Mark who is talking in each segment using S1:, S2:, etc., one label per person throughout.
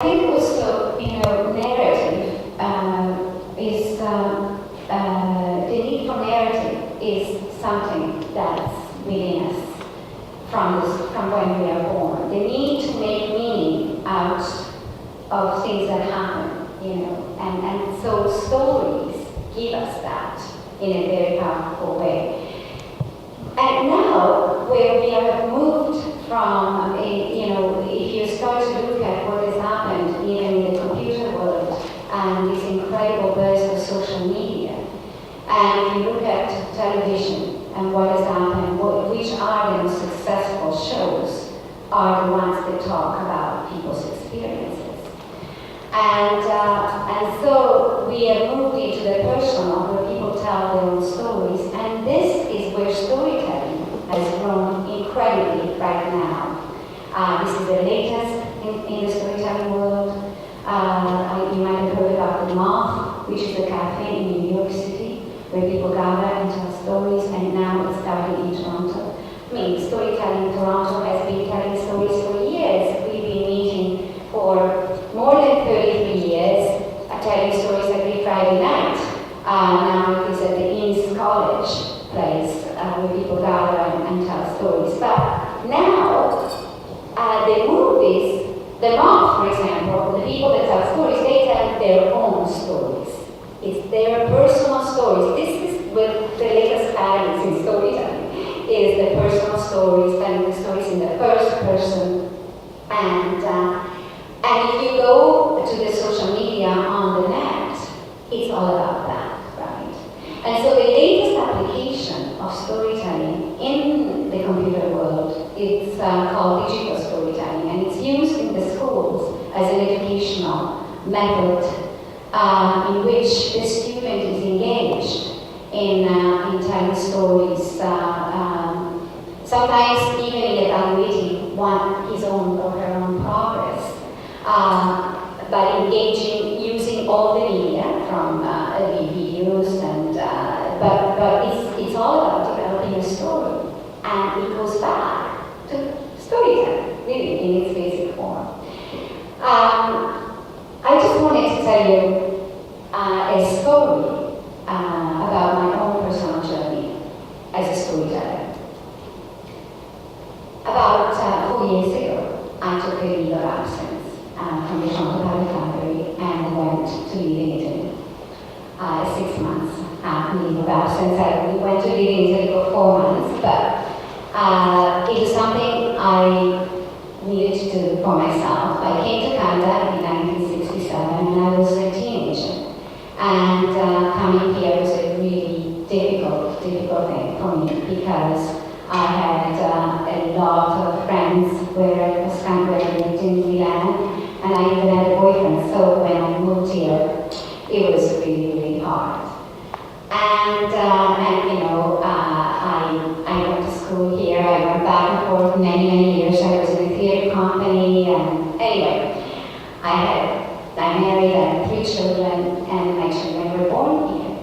S1: I think also, narrative is the need for narrative is something that's within us from when we are born. The need to make meaning out of things that happen, and so stories give us that in a very powerful way. And now, where we have moved from, if you start to look at what has happened even in the computer world and this incredible burst of social media, and if you look at television and what has happened, which are the most successful shows are the ones that talk about people's experiences. And so we have moved into the personal, where people tell their own stories, and this is where storytelling has grown incredibly right now. This is the latest in the storytelling world. You might have heard about the Moth, which is a cafe in New York City, where people gather and tell stories, and now it's starting in Toronto. Storytelling in Toronto has been telling stories for years. We've been meeting for more than 33 years, telling stories every Friday night. Now it is at the Inns College place where people gather and tell stories. But now, the movies, the Moth, for example, the people that tell stories, they tell their own stories. It's their personal stories. This is with the latest patterns in storytelling. It is the personal stories, telling the stories in the first person. And if you go to the social media on the net, it's all about that, right? And so the latest application of storytelling in the computer world is called digital storytelling, and it's used in the schools as an educational method in which the student is engaged in telling stories, sometimes even in evaluating his own or her own progress. But engaging, using all the media from videos and but it's all about developing a story, and it goes back to storytelling, really, in its basic form. I just wanted to tell you a story about my own personal journey as a storyteller. About 4 years ago, I took a leave of absence from the Chantal Library and went to live in Italy. 6 months leave of absence. I went to live in Italy for 4 months, but it was something I needed to do for myself. I came to Canada in 1967 and I was a teenager. And coming here was a really difficult thing for me, because I had a lot of friends where I was kind of lived in Milan. And I even had a boyfriend, so when I moved here, it was really, really hard. And I went to school here. I went back and forth many years. I was in a theater company, and anyway, I married, I had 3 children, and my children were born here.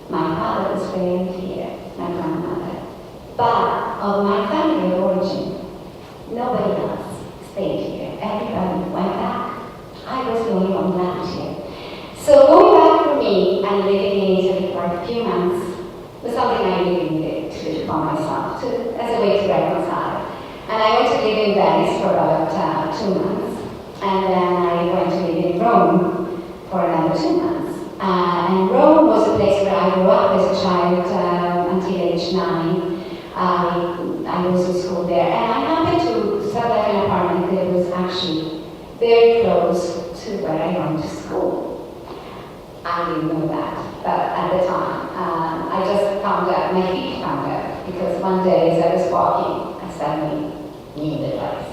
S1: My father was buried here, my grandmother. But of my family of origin, nobody else stayed here. Everybody went back. I was the only one left here. So going back for me and living in Italy for a few months was something I really needed to do for myself, as a way to reconcile. And I went to live in Venice for about 2 months. And then I went to live in Rome for another 2 months. And Rome was a place where I grew up as a child until age 9. I was in school there, and I happened to settle in an apartment that was actually very close to where I went to school. I didn't know that, but at the time, I just found out, my feet found out, because one day as I was walking, I suddenly knew the place,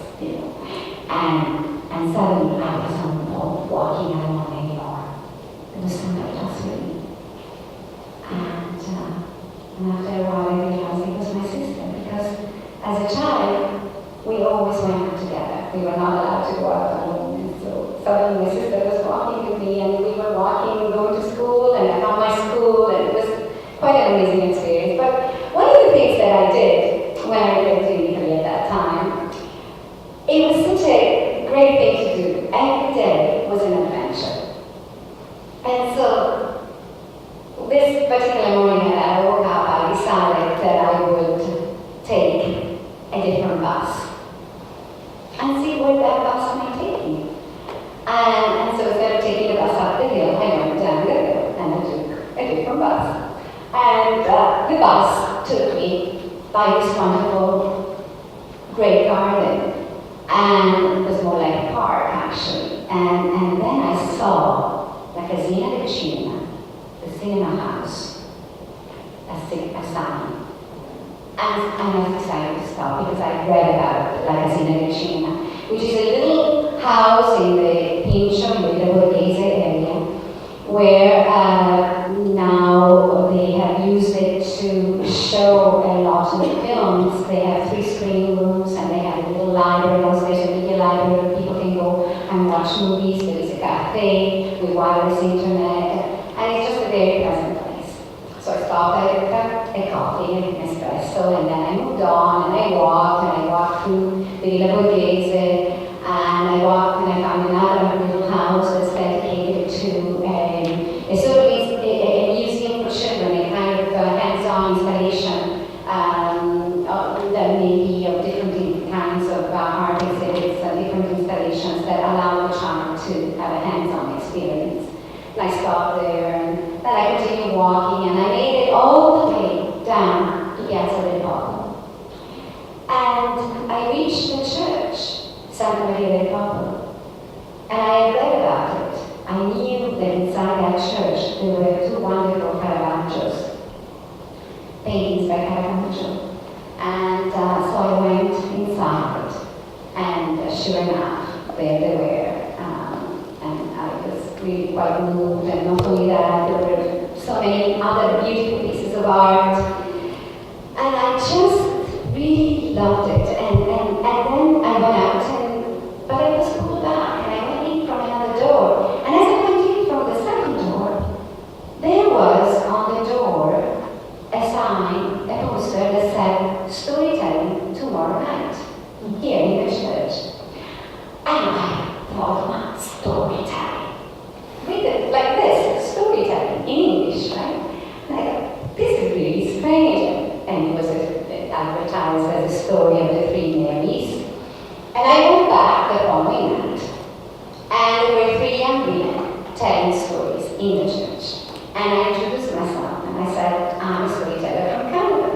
S1: and suddenly I was on the wall walking alone anymore. There was somebody else with me. And after a while I realized it was my sister, because as a child, we always went out together. We were not allowed to go out alone. And so suddenly my sister was walking with me, and we were walking and going to school, and I found my school, and it was quite an amazing experience. But one of the things that I did when I lived in Italy at that time, it was such a great thing to do every day. bus. And the bus took me by this wonderful great garden. And it was more like a park, actually. And then I saw La Casina del Cinema, the cinema house, a sign. And I was excited to stop because I read about La Casina del Cinema, which is a little house in the Pincho, in the Borghese area, where now they have used it to show a lot of films. They have 3 screening rooms and they have a little library downstairs, a media library where people can go and watch movies. There is a cafe with wireless internet, and it's just a very pleasant place. So I stopped, I got a coffee and an espresso, and then I moved on and I walked through the Villa Borghese, and I walked and I found another little house that's dedicated to a sort of a museum for children, a kind of hands-on installation that may be of different kinds of art exhibits and different installations that allow the child to have a hands-on experience. And I stopped there, and then I continued walking, and I made it all the way down to Piazza del Popolo. And I reached the church, Santa Maria del Popolo, and I had read about it. I knew that inside that church there were 2 wonderful Caravaggios, paintings by Caravaggio. And so I went inside, and sure enough, there they were. And I was really quite moved, and not only that, there were so many other beautiful pieces of art. And I just really loved it. And then I went out, but it was pulled back, and I went in from another door. And as I went in from the second door, there was on the door a sign, a poster that said, "Storytelling tomorrow night," here in the church. And I thought, storytelling? Read it like this, storytelling, in English, right? And I thought, this is really strange. And it was advertised as a story of the 3 Marys. And I went back the following night, and there were 3 young women telling stories in the church. And I introduced myself, and I said, I'm a storyteller from Canada.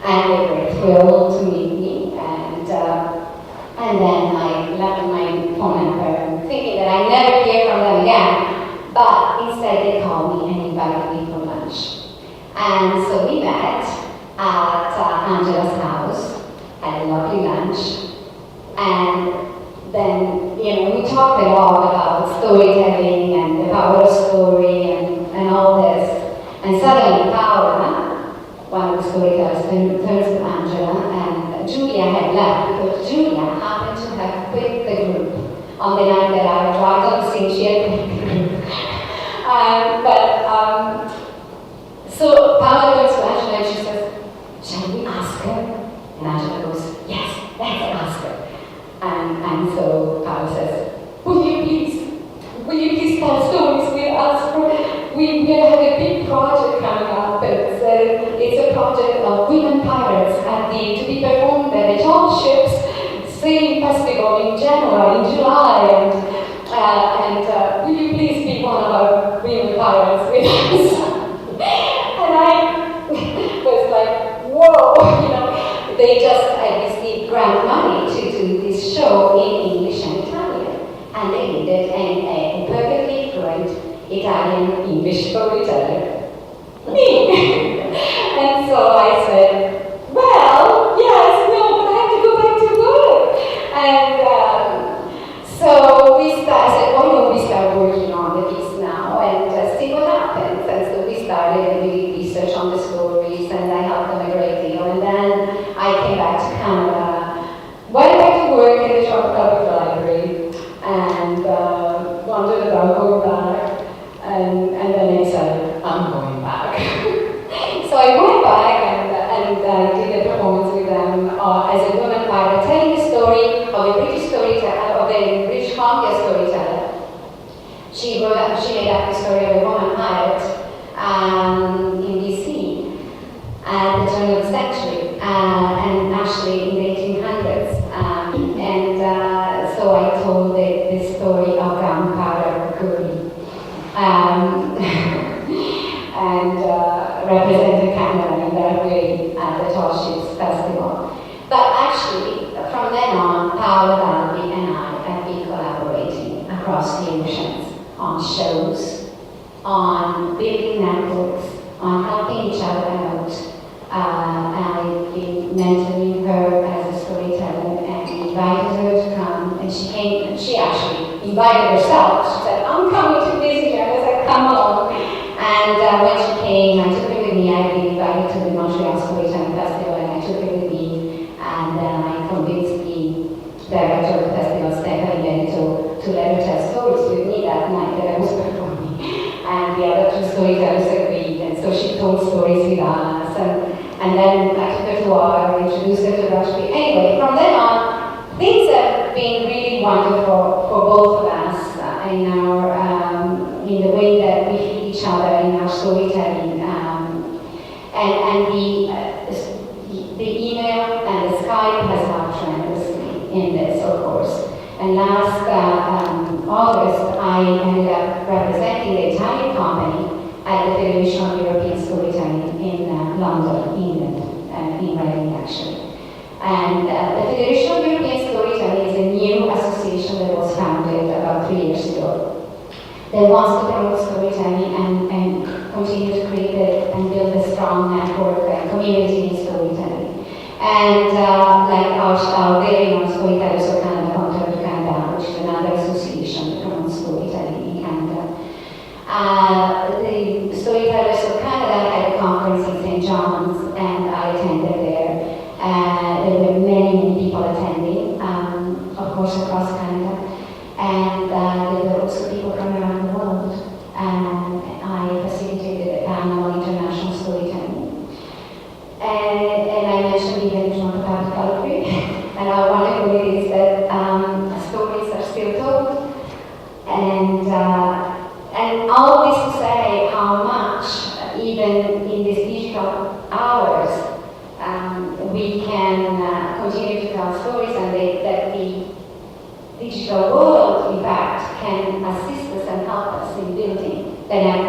S1: And they were thrilled to meet me, and then I left my phone number, thinking that I'd never hear from them again. But instead they called me and invited me for lunch. And so we met at Angela's house, had a lovely lunch, and then, we talked a lot about storytelling and the power of story and all this. And suddenly Paola, one of the storytellers, turns to Angela, and Julia had left because Julia happened to have quit the group on the night that I arrived on the scene. She had quit the group. So Paola goes to Angela and she says, "Shall we ask her?" And Angela goes, "Yes, let's ask her." And so Paola says, Will you please tell stories with us? We have a big project coming up. It's a project of women pirates to be performed at the Tall Ships Sailing Festival in January, in July, and will you please be one of our women pirates with us? And I was like, whoa, they just received grant money to do this show in English and Italian, and they needed a perfectly fluent Italian-English storyteller, me. And so I said, well, yes, no, but I have to go back to work. And so I said, why don't we start working on the piece now and see what happens? And so we started doing research on the stories, and I helped them a great deal. And then I came back to Canada, went back to work in the Toronto Public Library, and wondered about going back. And then I said, I'm going back. So I went back and I did a performance with them as a woman pirate, telling the story of a British storyteller, of a British Columbia storyteller. She made up the story of a woman pirate in BC at the turn of the century, and actually in the 1800s. So I told the story of gunpowder cookery. And across the oceans, on shows, on building networks, on helping each other out. I've been mentoring her as a storyteller and invited her to come, and she came, and she actually invited herself. She said, I'm coming to visit you. I was like, come along. And when she came, I took her with me. I'd been invited to the Montreal Storytelling Festival, and I took her with me, and I convinced the director of the festival, Stephanie Benito, to let her tell stories with me that night that I was performing. And the other two storytellers agreed, and so she told stories with us. And then I took her to art, introduced her to rugby. Anyway, from then on, things have been really wonderful for both of us in the way that we feed each other in our storytelling. And the email and the Skype has helped tremendously in this, of course. And last August, I ended up representing the Italian company at the Federation of European Storytelling in London, England, in Reading actually. And the Federation of European Storytelling is a new association that was founded about 3 years ago that wants to promote storytelling and continue to create and build a strong network and community in storytelling. And like our very own Storytellers of Canada, Ontario, Canada, which is another association that promotes storytelling in Canada. The Storytellers of Canada had a conference in St. John's, and I attended there. There were many people attending, of course, across Canada. And there were also people from around the world. And I facilitated a panel on international storytelling. And I mentioned even Toronto Public Gallery. And our wonderful is that stories are still told. And all this to say how much, even in these digital hours, we can continue to tell stories, and that the digital world, in fact, can assist us and help us in building the network